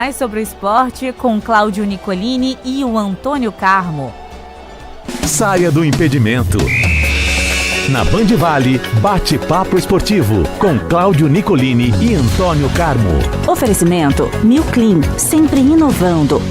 Mais sobre o esporte com Cláudio Nicolini e o Antônio Carmo. Saia do impedimento. Na Band Vale, bate-papo esportivo com Cláudio Nicolini e Antônio Carmo. Oferecimento New Clean, sempre inovando.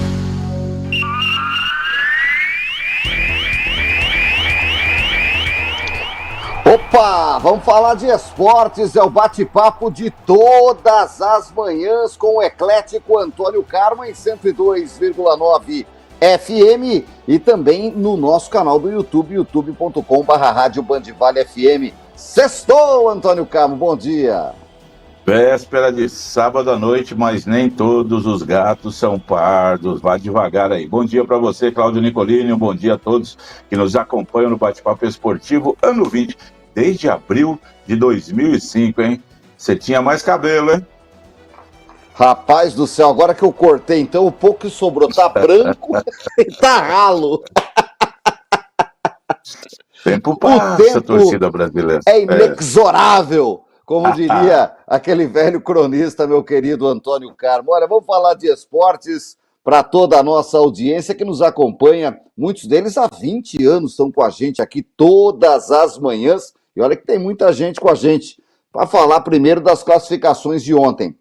Opa, vamos falar de esportes, é o bate-papo de todas as manhãs com o eclético Antônio Carmo em 102,9 FM e também no nosso canal do YouTube, youtube.com/rádio Band Vale FM. Sextou, Antônio Carmo, bom dia. Véspera de sábado à noite, mas nem todos os gatos são pardos. Vá devagar aí. Bom dia para você, Cláudio Nicolini. Um bom dia a todos que nos acompanham no Bate-Papo Esportivo, ano 20, desde abril de 2005, hein? Você tinha mais cabelo, hein? Rapaz do céu, agora que eu cortei, então, o pouco que sobrou tá branco e tá ralo. Tempo passa, torcida brasileira. É inexorável. Como diria aquele velho cronista, meu querido Antônio Carmo. Olha, vamos falar de esportes para toda a nossa audiência que nos acompanha. Muitos deles há 20 anos estão com a gente aqui todas as manhãs. E olha que tem muita gente com a gente. Para falar primeiro das classificações de ontem.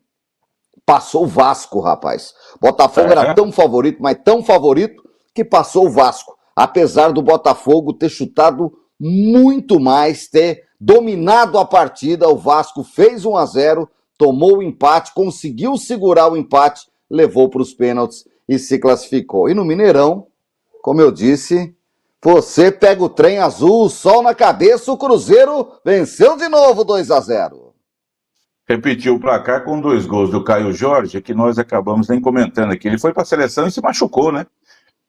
Passou o Vasco, rapaz. Botafogo era tão favorito, mas tão favorito, que passou o Vasco. Apesar do Botafogo ter chutado muito mais, ter dominado a partida, o Vasco fez 1-0, tomou o empate, conseguiu segurar o empate, levou para os pênaltis e se classificou. E no Mineirão, como eu disse, você pega o trem azul, sol na cabeça, o Cruzeiro venceu de novo 2-0. Repetiu o placar com 2 gols do Caio Jorge, que nós acabamos nem comentando aqui. Ele foi para a seleção e se machucou, né?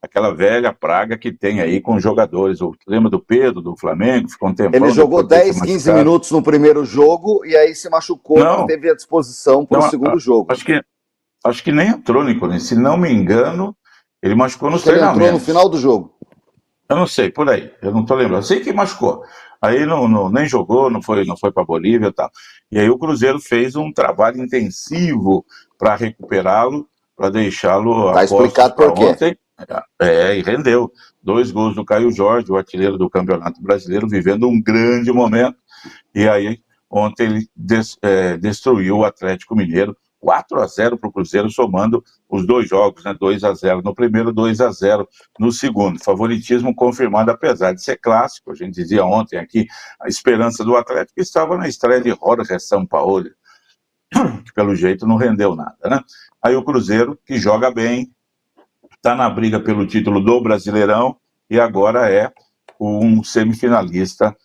Aquela velha praga que tem aí com jogadores. Lembra do Pedro, do Flamengo? Ficou um tempão. Ele jogou 10, 15 minutos no primeiro jogo e aí se machucou, não teve a disposição para o segundo jogo. Acho que nem entrou, Nicolini. Se não me engano, ele machucou no treinamento. Ele entrou no final do jogo. Eu não sei, por aí. Eu não estou lembrando. Eu sei que machucou. Aí nem jogou, não foi para a Bolívia e tal. E aí o Cruzeiro fez um trabalho intensivo para recuperá-lo, para deixá-lo a postos. Está explicado por quê. Ontem. E rendeu. 2 gols do Caio Jorge, o artilheiro do Campeonato Brasileiro, vivendo um grande momento. E aí, ontem ele destruiu o Atlético Mineiro, 4-0 para o Cruzeiro, somando os 2 jogos, né? 2-0 no primeiro, 2-0 no segundo. Favoritismo confirmado, apesar de ser clássico. A gente dizia ontem aqui, a esperança do Atlético estava na estreia de Jorge Sampaoli, que pelo jeito não rendeu nada, né? Aí o Cruzeiro, que joga bem, está na briga pelo título do Brasileirão e agora é um semifinalista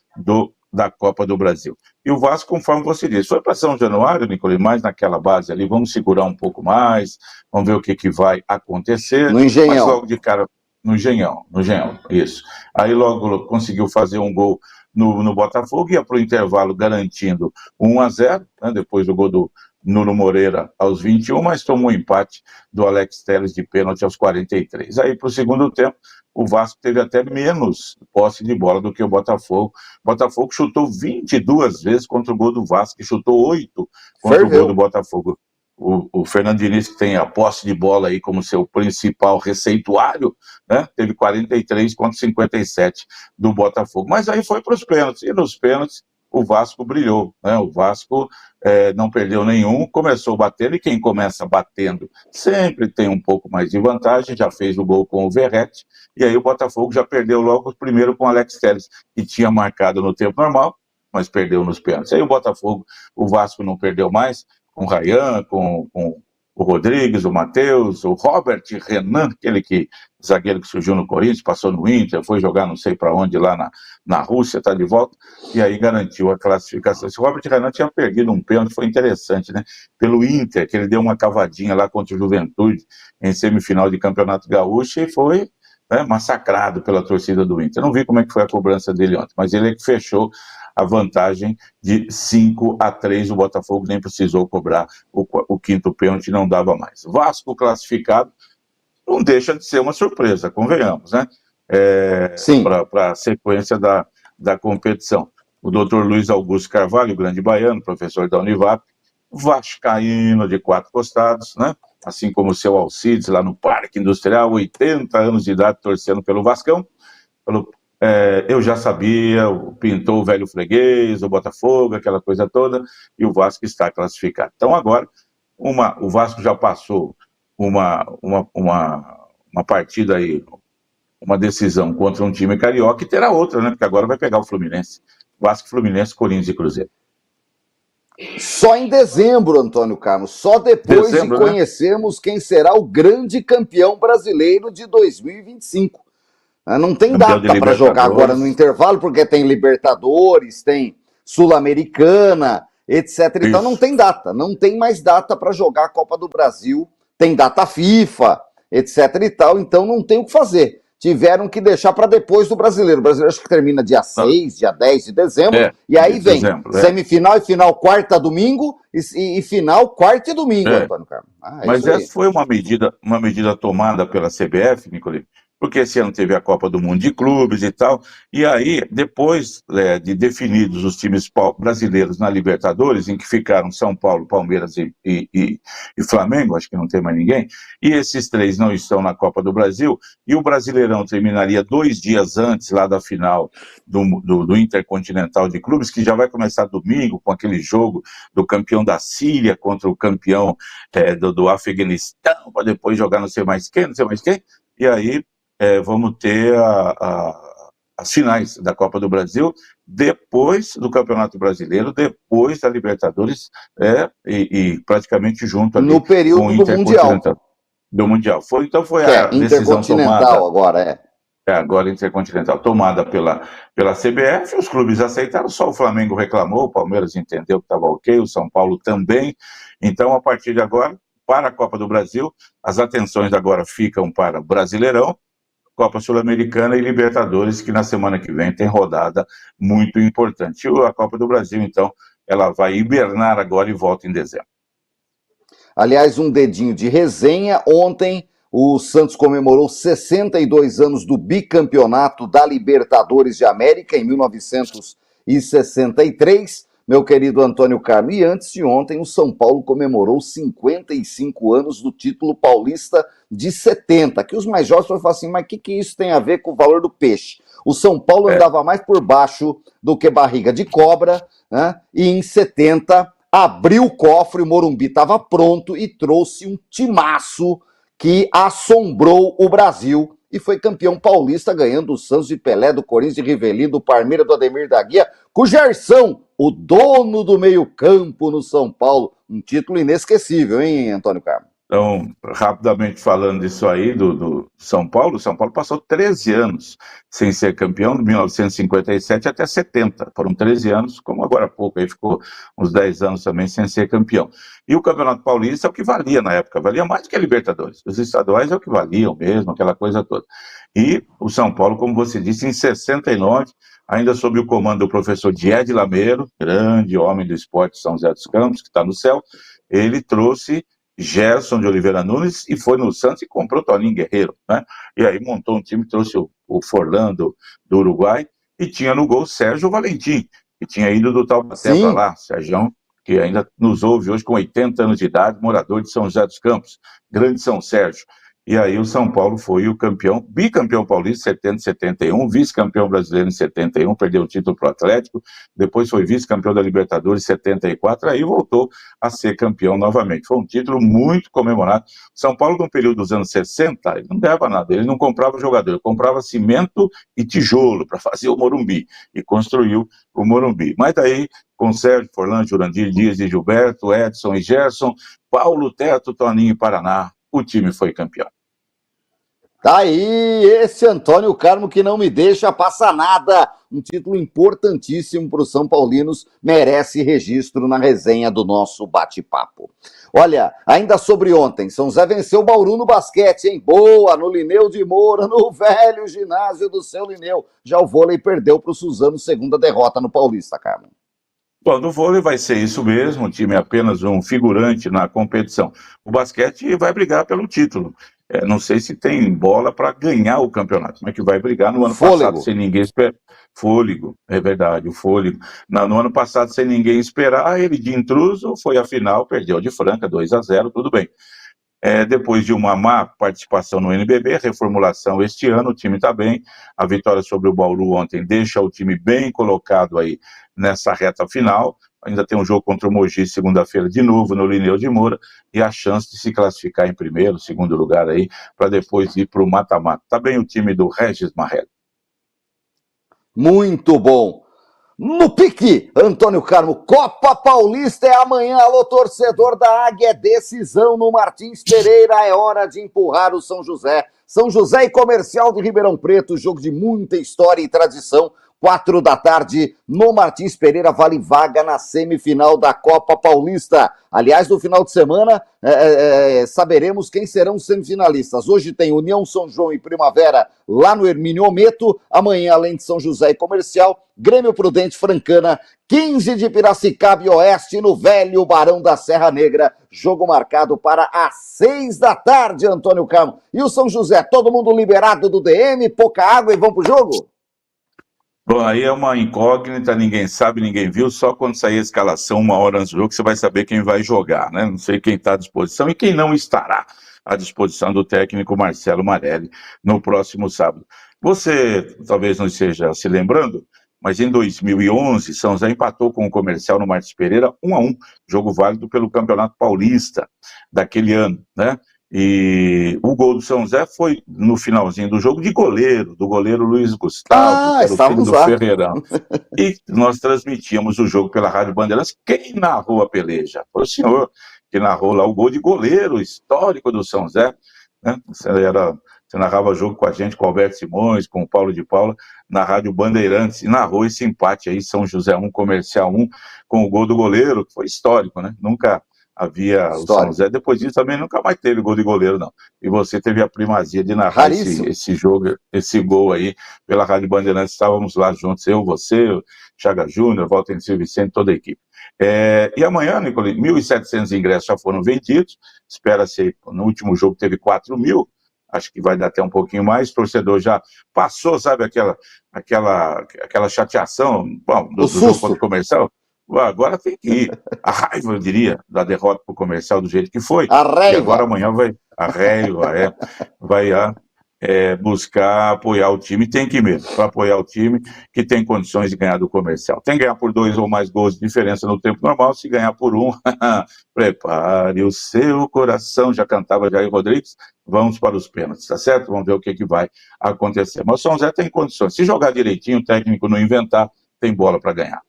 da Copa do Brasil. E o Vasco, conforme você disse, foi para São Januário, Nicolini, mais naquela base ali, vamos segurar um pouco mais, vamos ver o que vai acontecer. No Engenhão. Mas logo de cara, no Engenhão, isso. Aí logo conseguiu fazer um gol no Botafogo, ia para o intervalo garantindo 1-0, né, depois do gol do Nuno Moreira aos 21, mas tomou um empate do Alex Telles de pênalti aos 43. Aí, para o segundo tempo, o Vasco teve até menos posse de bola do que o Botafogo. O Botafogo chutou 22 vezes contra o gol do Vasco, que chutou 8 contra o gol do Botafogo. O Fernando Diniz, que tem a posse de bola aí como seu principal receituário, né, teve 43 contra 57 do Botafogo. Mas aí foi para os pênaltis, e nos pênaltis o Vasco brilhou, né? O Vasco não perdeu nenhum, começou batendo, e quem começa batendo sempre tem um pouco mais de vantagem, já fez o gol com o Verratti, e aí o Botafogo já perdeu logo o primeiro com o Alex Telles, que tinha marcado no tempo normal, mas perdeu nos pênaltis. Aí o Vasco não perdeu mais, com o Ryan, com o Rodrigues, o Matheus, o Robert Renan, zagueiro que surgiu no Corinthians, passou no Inter, foi jogar não sei para onde lá na Rússia, está de volta, e aí garantiu a classificação. Esse Robert Renan tinha perdido um pênalti, foi interessante, né? Pelo Inter, que ele deu uma cavadinha lá contra o Juventude, em semifinal de Campeonato Gaúcho, e foi, né, massacrado pela torcida do Inter. Não vi como é que foi a cobrança dele ontem, mas ele é que fechou a vantagem de 5-3, o Botafogo nem precisou cobrar o quinto pênalti, não dava mais. Vasco classificado, não deixa de ser uma surpresa, convenhamos, né? Para a sequência da competição. O doutor Luiz Augusto Carvalho, grande baiano, professor da Univap, vascaíno de 4 costados, né? assim como o seu Alcides lá no Parque Industrial, 80 anos de idade, torcendo pelo Vascão. Eu já sabia, pintou o velho freguês, o Botafogo, aquela coisa toda, e o Vasco está classificado. Então agora, o Vasco já passou uma partida aí, uma decisão contra um time carioca, e terá outra, né? Porque agora vai pegar o Fluminense. Vasco, Fluminense, Corinthians e Cruzeiro. Só em dezembro, Antônio Carlos, só depois de conhecermos quem será o grande campeão brasileiro de 2025. Não tem data para jogar agora no intervalo, porque tem Libertadores, tem Sul-Americana, etc. Então não tem data, não tem mais data para jogar a Copa do Brasil, tem data FIFA, etc. e tal, então não tem o que fazer. Tiveram que deixar para depois do Brasileiro. O Brasileiro acho que termina dia 6, dia 10 de dezembro, e aí vem semifinal e final quarta, domingo, e final quarta e domingo, Antônio Carlos. Mas essa foi uma medida tomada pela CBF, Nicolini, porque esse ano teve a Copa do Mundo de Clubes e tal, e aí, depois de definidos os times brasileiros na Libertadores, em que ficaram São Paulo, Palmeiras e Flamengo, acho que não tem mais ninguém, e esses três não estão na Copa do Brasil, e o Brasileirão terminaria 2 dias antes, lá da final do Intercontinental de Clubes, que já vai começar domingo, com aquele jogo do campeão da Síria contra o campeão do Afeganistão, para depois jogar não sei mais quem, e aí vamos ter as finais da Copa do Brasil depois do Campeonato Brasileiro, depois da Libertadores, e praticamente junto ali no período com o Intercontinental. Do Mundial. Então foi a decisão tomada. Agora agora Intercontinental, tomada pela CBF, os clubes aceitaram, só o Flamengo reclamou, o Palmeiras entendeu que estava ok, o São Paulo também. Então, a partir de agora, para a Copa do Brasil, as atenções agora ficam para o Brasileirão, Copa Sul-Americana e Libertadores, que na semana que vem tem rodada muito importante. E a Copa do Brasil, então, ela vai hibernar agora e volta em dezembro. Aliás, um dedinho de resenha. Ontem, o Santos comemorou 62 anos do bicampeonato da Libertadores de América, em 1963. Meu querido Antônio Carlos, e antes de ontem, o São Paulo comemorou 55 anos do título paulista de 70, que os mais jovens falam assim, mas o que isso tem a ver com o valor do peixe? O São Paulo andava mais por baixo do que barriga de cobra, né? E em 70 abriu o cofre, o Morumbi estava pronto e trouxe um timaço que assombrou o Brasil e foi campeão paulista, ganhando o Santos de Pelé, do Corinthians de Rivelino, do Palmeiras, do Ademir da Guia, com o Gerson, o dono do meio-campo no São Paulo. Um título inesquecível, hein, Antônio Carlos? Então, rapidamente falando disso aí, do São Paulo, o São Paulo passou 13 anos sem ser campeão, de 1957 até 70. Foram 13 anos, como agora há pouco, aí ficou uns 10 anos também sem ser campeão. E o Campeonato Paulista é o que valia na época, valia mais do que a Libertadores. Os estaduais é o que valiam mesmo, aquela coisa toda. E o São Paulo, como você disse, em 69, ainda sob o comando do professor Diede Lameiro, grande homem do esporte de São José dos Campos, que está no céu, ele trouxe Gerson de Oliveira Nunes e foi no Santos e comprou Toninho Guerreiro, né? E aí montou um time, trouxe o Forlán do Uruguai e tinha no gol Sérgio Valentim, que tinha ido do Taubaté para lá, Sérgio, que ainda nos ouve hoje com 80 anos de idade, morador de São José dos Campos, grande São Sérgio. E aí o São Paulo foi o campeão, bicampeão paulista em 70 e 71, vice-campeão brasileiro em 71, perdeu o título para o Atlético, depois foi vice-campeão da Libertadores em 74, aí voltou a ser campeão novamente. Foi um título muito comemorado. São Paulo, no período dos anos 60, ele não ganhava nada, ele não comprava jogador, ele comprava cimento e tijolo para fazer o Morumbi, e construiu o Morumbi. Mas daí, com Sérgio, Forlán, Jurandir, Dias e Gilberto, Edson e Gerson, Paulo, Teto, Toninho e Paraná, o time foi campeão. Tá aí, esse Antônio Carmo que não me deixa passar nada. Um título importantíssimo para os São Paulinos, merece registro na resenha do nosso bate-papo. Olha, ainda sobre ontem, São José venceu o Bauru no basquete, hein? Boa, no Lineu de Moura, no velho ginásio do seu Lineu. Já o vôlei perdeu para o Suzano, segunda derrota no Paulista, Carmo. Bom, no vôlei vai ser isso mesmo, o time é apenas um figurante na competição. O basquete vai brigar pelo título. Não sei se tem bola para ganhar o campeonato, mas que vai brigar no ano passado sem ninguém esperar. Fôlego, é verdade, o fôlego. No ano passado, sem ninguém esperar, ele de intruso foi à final, perdeu de Franca, 2-0, tudo bem. Depois de uma má participação no NBB, reformulação este ano, o time está bem. A vitória sobre o Bauru ontem deixa o time bem colocado aí nessa reta final. Ainda tem um jogo contra o Mogi segunda-feira de novo no Lineu de Moura e a chance de se classificar em primeiro, segundo lugar aí, para depois ir para o mata-mata. Está bem o time do Regis Marrelli. Muito bom. No pique, Antônio Carmo, Copa Paulista é amanhã, alô torcedor da Águia, é decisão no Martins Pereira, é hora de empurrar o São José. São José e Comercial de Ribeirão Preto, jogo de muita história e tradição, 4 da tarde, no Martins Pereira, vale vaga na semifinal da Copa Paulista. Aliás, no final de semana, saberemos quem serão os semifinalistas. Hoje tem União São João e Primavera lá no Hermínio Ometo. Amanhã, além de São José e Comercial, Grêmio Prudente Francana, 15 de Piracicaba e Oeste, no velho Barão da Serra Negra. Jogo marcado para as 6 da tarde, Antônio Carmo. E o São José, todo mundo liberado do DM, pouca água e vão pro jogo? Bom, aí é uma incógnita, ninguém sabe, ninguém viu, só quando sair a escalação 1 hora antes do jogo você vai saber quem vai jogar, né? Não sei quem está à disposição e quem não estará à disposição do técnico Marcelo Marelli no próximo sábado. Você talvez não esteja se lembrando, mas em 2011, São José empatou com o Comercial no Martins Pereira 1-1, jogo válido pelo Campeonato Paulista daquele ano, né? E o gol do São José foi no finalzinho do jogo do goleiro Luiz Gustavo, que era o filho do Ferreirão. E nós transmitíamos o jogo pela Rádio Bandeirantes. Quem narrou a peleja? Foi o senhor que narrou lá o gol de goleiro histórico do São José, né? Você narrava o jogo com a gente, com o Alberto Simões, com o Paulo de Paula, na Rádio Bandeirantes, e narrou esse empate aí, São José 1, Comercial 1, com o gol do goleiro, que foi histórico, né? Nunca havia o São José, depois disso também nunca mais teve gol de goleiro, não. E você teve a primazia de narrar esse jogo, esse gol aí, pela Rádio Bandeirantes, estávamos lá juntos, eu, você, o Chaga Júnior, Walter Vicente, toda a equipe. E amanhã, Nicolini, 1.700 ingressos já foram vendidos, espera-se, no último jogo teve 4.000, acho que vai dar até um pouquinho mais, o torcedor já passou, sabe, aquela chateação, bom, do jogo contra o Comercial. Agora tem que ir. A raiva, eu diria, da derrota pro Comercial do jeito que foi. A raiva. E agora amanhã vai buscar apoiar o time. Tem que ir mesmo, para apoiar o time que tem condições de ganhar do Comercial. Tem que ganhar por 2 ou mais gols de diferença no tempo normal. Se ganhar por 1, prepare o seu coração. Já cantava Jair Rodrigues. Vamos para os pênaltis, tá certo? Vamos ver o que vai acontecer. Mas o São José tem condições. Se jogar direitinho, o técnico não inventar, tem bola para ganhar.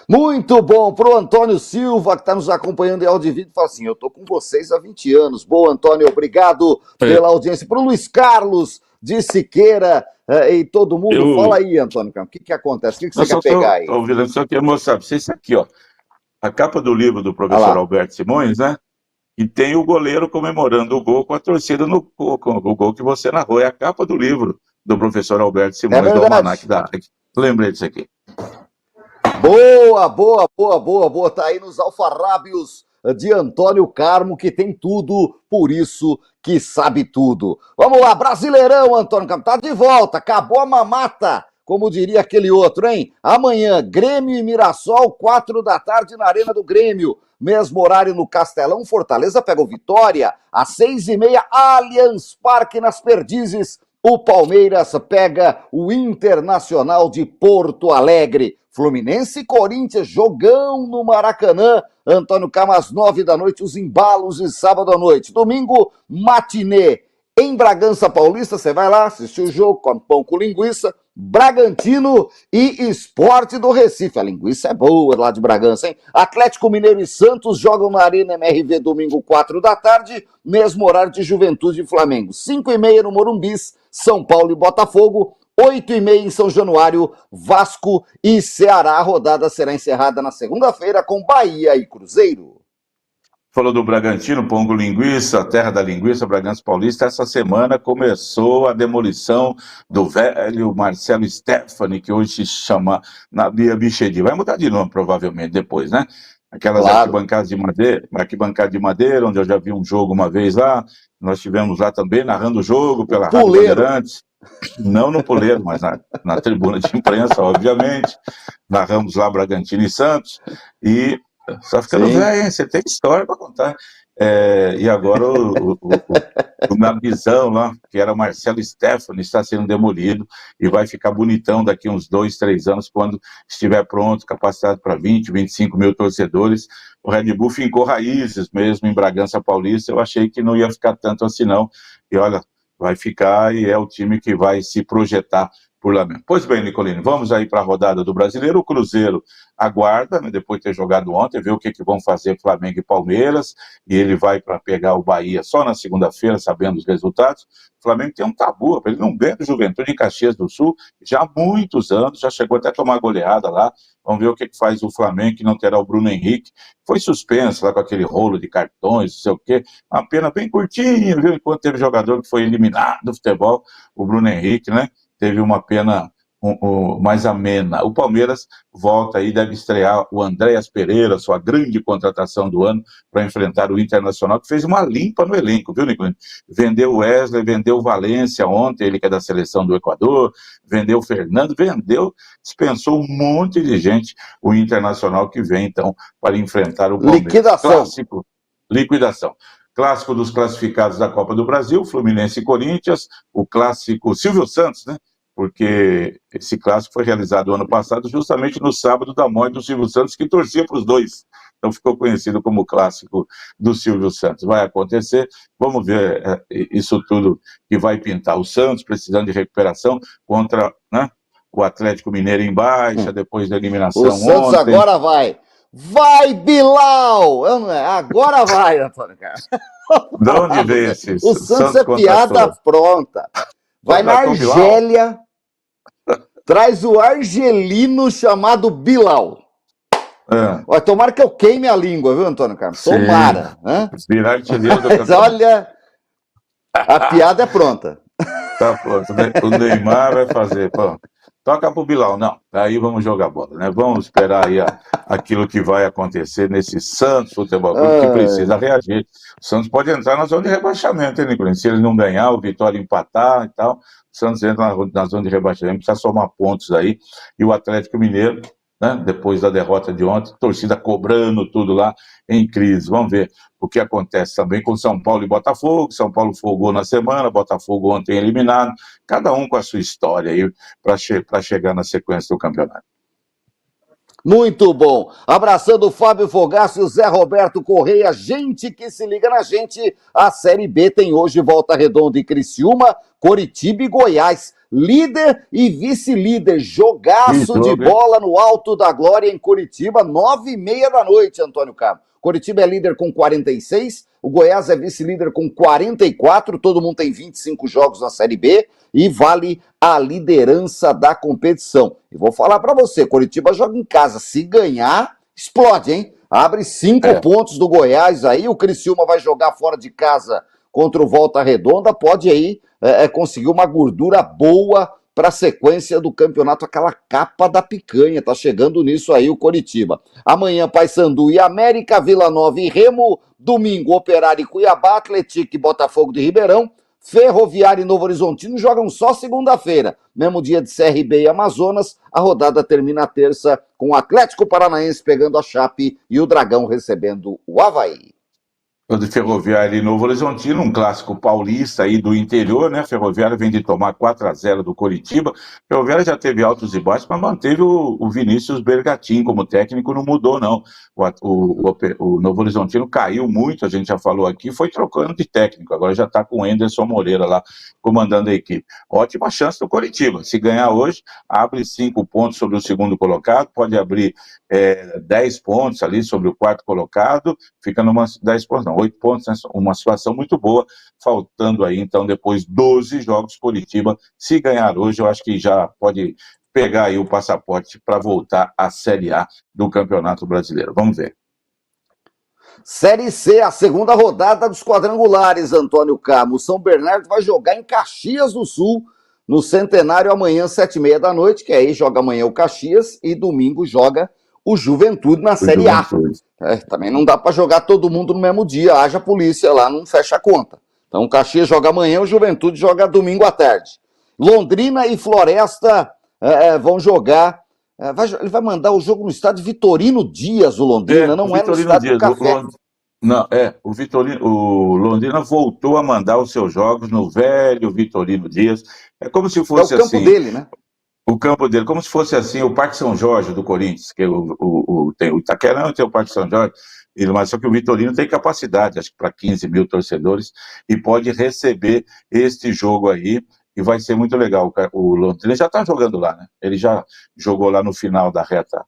Muito bom, pro Antônio Silva, que está nos acompanhando em áudio e vídeo, fala assim, eu tô com vocês há 20 anos. Boa, Antônio, obrigado pela audiência. Pro Luiz Carlos de Siqueira e todo mundo, fala aí, Antônio, o que acontece? O que você quer pegar aí? Só quero mostrar pra vocês isso aqui, ó. A capa do livro do professor Alberto Simões, né? E tem o goleiro comemorando o gol com a torcida com o gol que você narrou. É a capa do livro do professor Alberto Simões, do Almanac da Águia. Lembrei disso aqui. Boa. Tá aí nos alfarrábios de Antônio Carmo, que tem tudo, por isso que sabe tudo. Vamos lá, Brasileirão, Antônio Carmo, tá de volta, acabou a mamata, como diria aquele outro, hein? Amanhã, Grêmio e Mirassol, 4 da tarde na Arena do Grêmio. Mesmo horário no Castelão, Fortaleza pega o Vitória. Às 6h30, Allianz Parque nas Perdizes. O Palmeiras pega o Internacional de Porto Alegre. Fluminense e Corinthians, jogão no Maracanã. Antônio Carmo, às 9 da noite, os embalos de sábado à noite. Domingo, matinê em Bragança Paulista. Você vai lá, assistir o jogo, come pão com linguiça. Bragantino e Sport do Recife. A linguiça é boa lá de Bragança, hein? Atlético Mineiro e Santos jogam na Arena MRV domingo, 4 da tarde. Mesmo horário de Juventude e Flamengo. 5h30 no Morumbis, São Paulo e Botafogo. 8h30 em São Januário, Vasco e Ceará. A rodada será encerrada na segunda-feira com Bahia e Cruzeiro. Falou do Bragantino, pão com linguiça, terra da linguiça, Bragança Paulista. Essa semana começou a demolição do velho Marcelo Stefani, que hoje se chama Bia Bichedi. Vai mudar de nome, provavelmente, depois, né? Aquelas arquibancadas de madeira, onde eu já vi um jogo uma vez lá. Nós estivemos lá também, narrando o jogo pela Rádio Bandeirantes. Não no Puleiro, mas na tribuna de imprensa, obviamente. Narramos lá Bragantino e Santos. E só ficando velho, hein? Você tem história para contar. E agora o Nabizão lá, que era Marcelo Stefani, está sendo demolido e vai ficar bonitão daqui uns 2, 3 anos, quando estiver pronto, capacitado para 20, 25 mil torcedores. O Red Bull fincou raízes mesmo em Bragança Paulista. Eu achei que não ia ficar tanto assim não, e olha, vai ficar, e é o time que vai se projetar por lá mesmo. Pois bem, Nicolini, vamos aí para a rodada do Brasileiro. O Cruzeiro aguarda, né, depois de ter jogado ontem, ver o que vão fazer Flamengo e Palmeiras, e ele vai para pegar o Bahia só na segunda-feira, sabendo os resultados. O Flamengo tem um tabu, ele não ganha do Juventude em Caxias do Sul já há muitos anos, já chegou até a tomar goleada lá. Vamos ver o que faz o Flamengo, que não terá o Bruno Henrique. Foi suspenso lá com aquele rolo de cartões, não sei o quê. Uma pena bem curtinha, viu? Enquanto teve jogador que foi eliminado do futebol, o Bruno Henrique, né? Teve uma pena mais amena. O Palmeiras volta aí, deve estrear o Andréas Pereira, sua grande contratação do ano, para enfrentar o Internacional, que fez uma limpa no elenco, viu, Nicolini? Vendeu o Wesley, vendeu o Valência ontem, ele que é da seleção do Equador, vendeu o Fernando, dispensou um monte de gente, o Internacional que vem, então, para enfrentar o Palmeiras. Liquidação. Clássico dos classificados da Copa do Brasil, Fluminense e Corinthians, o clássico Silvio Santos, né? Porque esse clássico foi realizado ano passado, justamente no sábado da morte do Silvio Santos, que torcia para os dois. Então ficou conhecido como o clássico do Silvio Santos. Vai acontecer, vamos ver isso tudo que vai pintar. O Santos precisando de recuperação contra, né, o Atlético Mineiro em baixa, depois da eliminação ontem. O Santos agora vai. Vai, Bilal! Agora vai, Antônio Carlos. De onde veio esse? O Santos é piada pronta. Vai na Argélia, traz o argelino chamado Bilal. Olha, tomara que eu queime a língua, viu, Antônio Carlos? Sim. Tomara. Virar artilheiro do campeonato. Mas olha, a piada é pronta. Tá pronto. O Neymar vai fazer, pronto. Toca pro Bilal, não. Aí vamos jogar bola, né? Vamos esperar aí aquilo que vai acontecer nesse Santos Futebol Clube, que precisa reagir. O Santos pode entrar na zona de rebaixamento, hein, Nicolini? Se ele não ganhar, o Vitória empatar e tal, o Santos entra na zona de rebaixamento, precisa somar pontos aí. E o Atlético Mineiro, né, depois da derrota de ontem, torcida cobrando tudo lá em crise. Vamos ver o que acontece também com São Paulo e Botafogo. São Paulo folgou na semana, Botafogo ontem eliminado, cada um com a sua história aí para chegar na sequência do campeonato. Muito bom. Abraçando o Fábio Fogaça e o Zé Roberto Correia, gente que se liga na gente. A Série B tem hoje Volta Redonda e Criciúma, Coritiba e Goiás. Líder e vice-líder, jogaço de bola no Alto da Glória em Curitiba, 9h30 da noite, Antônio Carlos. Curitiba é líder com 46, o Goiás é vice-líder com 44, todo mundo tem 25 jogos na Série B e vale a liderança da competição. E vou falar pra você, Curitiba joga em casa, se ganhar, explode, hein? Abre 5 pontos do Goiás aí, o Criciúma vai jogar fora de casa contra o Volta Redonda, pode aí conseguir uma gordura boa para a sequência do campeonato, aquela capa da picanha, tá chegando nisso aí o Coritiba. Amanhã, Paysandu e América, Vila Nova e Remo, domingo, Operário e Cuiabá, Atlético e Botafogo de Ribeirão, Ferroviário e Novo Horizontino jogam só segunda-feira, mesmo dia de CRB e Amazonas. A rodada termina terça com o Atlético Paranaense pegando a Chape e o Dragão recebendo o Avaí. De Ferroviário e Novo Horizontino, um clássico paulista aí do interior, né? Ferroviário vem de tomar 4-0 do Coritiba. Ferroviário já teve altos e baixos, mas manteve o Vinícius Bergatin como técnico, não mudou, não. O Novo Horizontino caiu muito, a gente já falou aqui, foi trocando de técnico, agora já está com o Anderson Moreira lá, comandando a equipe. Ótima chance do Coritiba. Se ganhar hoje, abre 5 pontos sobre o segundo colocado, pode abrir 10 pontos ali sobre o quarto colocado, fica numa 10 pontos, não, 8 pontos, né? Uma situação muito boa, faltando aí, então, depois 12 jogos, Coritiba, se ganhar hoje, eu acho que já pode pegar aí o passaporte para voltar à Série A do Campeonato Brasileiro. Vamos ver. Série C, a segunda rodada dos quadrangulares, Antônio Carlos. São Bernardo vai jogar em Caxias do Sul, no Centenário, amanhã, 7h30 da noite, que aí joga amanhã o Caxias e domingo joga o Juventude na Série A. Também não dá para jogar todo mundo no mesmo dia, haja polícia lá, não fecha a conta. Então o Caxias joga amanhã, o Juventude joga domingo à tarde. Londrina e Floresta vão jogar, ele vai mandar o jogo no estádio Vitorino Dias, o Londrina, não Vitorino é no estádio Dias, do Café. Não, o Londrina voltou a mandar os seus jogos no velho Vitorino Dias. É como se É o fosse campo assim, dele, né? o campo dele, como se fosse assim o Parque São Jorge do Corinthians, que tem o Itaquerão e tem o Parque São Jorge, mas só que o Vitorino tem capacidade, acho que para 15 mil torcedores, e pode receber este jogo aí, e vai ser muito legal. O Londrina já está jogando lá, né? Ele já jogou lá no final da reta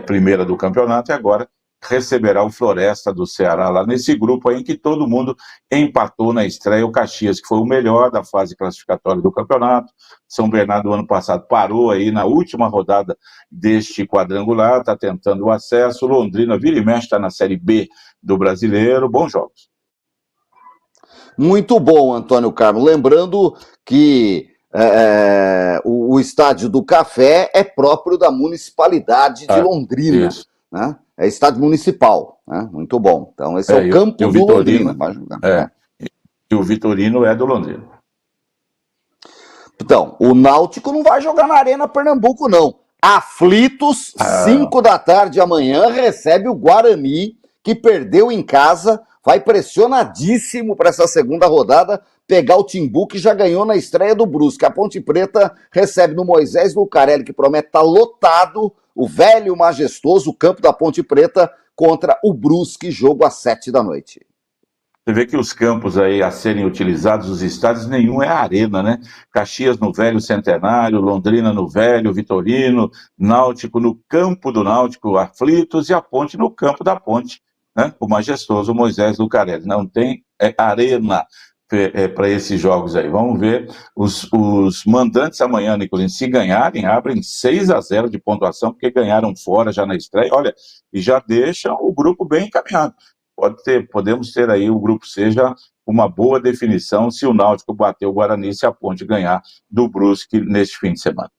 primeira do campeonato, e agora receberá o Floresta do Ceará lá nesse grupo aí em que todo mundo empatou na estreia. O Caxias, que foi o melhor da fase classificatória do campeonato. São Bernardo, ano passado, parou aí na última rodada deste quadrangular, está tentando o acesso. Londrina, vira e mexe, está na Série B do Brasileiro. Bons jogos. Muito bom, Antônio Carmo. Lembrando que o Estádio do Café é próprio da Municipalidade de Londrina, né? É estádio municipal, né? Muito bom. Então, esse é o campo do Londrina. Vai jogar, né? E o Vitorino é do Londrina. Então, o Náutico não vai jogar na Arena Pernambuco, não. Aflitos, 5 da tarde amanhã, recebe o Guarani, que perdeu em casa, vai pressionadíssimo para essa segunda rodada, pegar o Timbu, que já ganhou na estreia do Brusque. A Ponte Preta recebe no Moisés Lucarelli, que promete estar lotado, o velho majestoso campo da Ponte Preta contra o Brusque, jogo às 7 da noite. Você vê que os campos aí a serem utilizados, os estádios, nenhum é arena, né? Caxias no Velho Centenário, Londrina no Velho, Vitorino, Náutico no campo do Náutico, Aflitos, e a Ponte no campo da Ponte, né? O majestoso Moisés Lucarelli. Não tem arena para esses jogos aí. Vamos ver. Os mandantes amanhã, Nicolino, se ganharem, abrem 6-0 de pontuação, porque ganharam fora já na estreia, olha, e já deixam o grupo bem encaminhado. Podemos ter aí o grupo seja uma boa definição se o Náutico bater o Guarani, se a Ponte ganhar do Brusque neste fim de semana.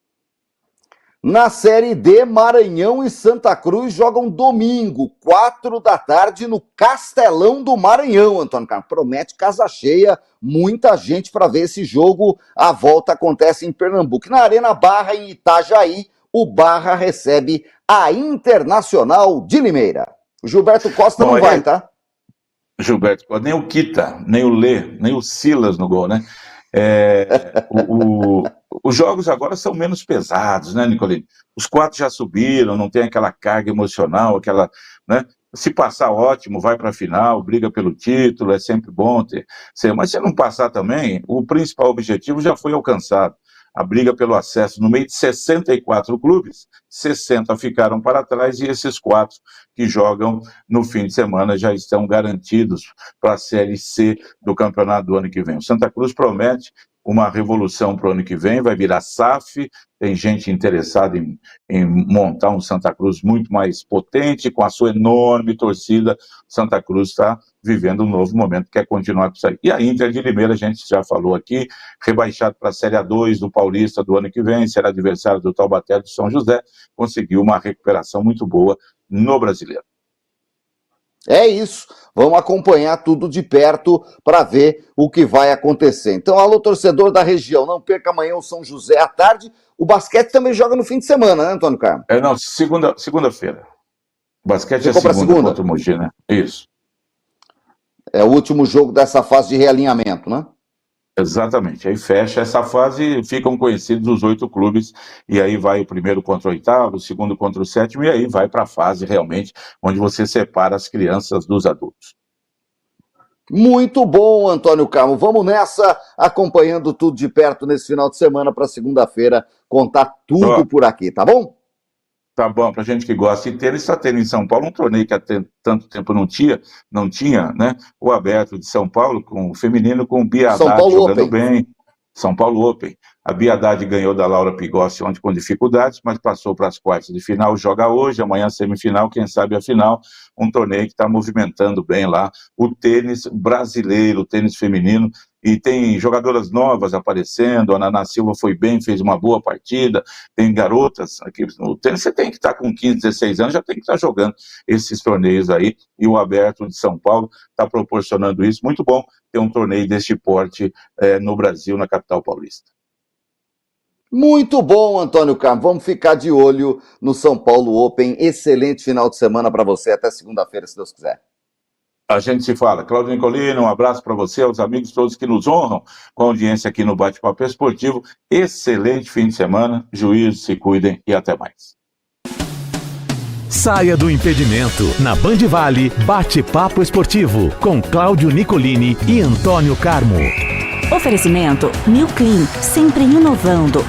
Na Série D, Maranhão e Santa Cruz jogam domingo, 4 da tarde, no Castelão do Maranhão, Antônio Carlos. Promete casa cheia, muita gente para ver esse jogo. A volta acontece em Pernambuco. Na Arena Barra, em Itajaí, o Barra recebe a Internacional de Limeira. O Gilberto Costa não vai, tá? Gilberto Costa, nem o Kita, nem o Lê, nem o Silas no gol, né? Os jogos agora são menos pesados, né, Nicolino? Os 4 já subiram, não tem aquela carga emocional, né? Se passar, ótimo, vai para a final, briga pelo título, é sempre bom ter. Mas se não passar também, o principal objetivo já foi alcançado. A briga pelo acesso, no meio de 64 clubes, 60 ficaram para trás e esses 4 que jogam no fim de semana já estão garantidos para a Série C do campeonato do ano que vem. O Santa Cruz promete uma revolução para o ano que vem, vai virar SAF, tem gente interessada em montar um Santa Cruz muito mais potente, com a sua enorme torcida. Santa Cruz está vivendo um novo momento, quer continuar com isso aí. E a Inter de Limeira, a gente já falou aqui, rebaixado para a Série A2 do Paulista do ano que vem, será adversário do Taubaté do São José, conseguiu uma recuperação muito boa no Brasileiro. É isso, vamos acompanhar tudo de perto para ver o que vai acontecer. Então, alô, torcedor da região, não perca amanhã o São José à tarde. O basquete também joga no fim de semana, né, Antônio Carmo? Não, segunda-feira. O basquete é segunda contra o Mogi, né? Isso. É o último jogo dessa fase de realinhamento, né? Exatamente, aí fecha essa fase, ficam conhecidos os 8 clubes, e aí vai o primeiro contra o oitavo, o segundo contra o sétimo, e aí vai para a fase realmente, onde você separa as crianças dos adultos. Muito bom, Antônio Carmo. Vamos nessa, acompanhando tudo de perto nesse final de semana para segunda-feira, contar tudo por aqui, tá bom? Tá bom, pra gente que gosta. E tênis, está tendo em São Paulo um torneio que há tanto tempo não tinha, né? O aberto de São Paulo, com o feminino, com o Bia Haddad jogando Open. Bem. São Paulo Open. A Bia Haddad ganhou da Laura Pigossi ontem com dificuldades, mas passou para as quartas de final, joga hoje, amanhã semifinal, quem sabe a final, um torneio que está movimentando bem lá o tênis brasileiro, o tênis feminino, e tem jogadoras novas aparecendo, a Naná Silva foi bem, fez uma boa partida, tem garotas aqui no tênis, você tem que estar com 15, 16 anos, já tem que estar jogando esses torneios aí, e o Aberto de São Paulo está proporcionando isso, muito bom ter um torneio deste porte no Brasil, na capital paulista. Muito bom, Antônio Carmo. Vamos ficar de olho no São Paulo Open. Excelente final de semana para você. Até segunda-feira, se Deus quiser. A gente se fala. Cláudio Nicolini, um abraço para você, aos amigos todos que nos honram com a audiência aqui no Bate-Papo Esportivo. Excelente fim de semana, juízo, se cuidem e até mais. Saia do impedimento. Na Band Vale, Bate-Papo Esportivo, com Cláudio Nicolini e Antônio Carmo. Oferecimento New Clean, sempre inovando.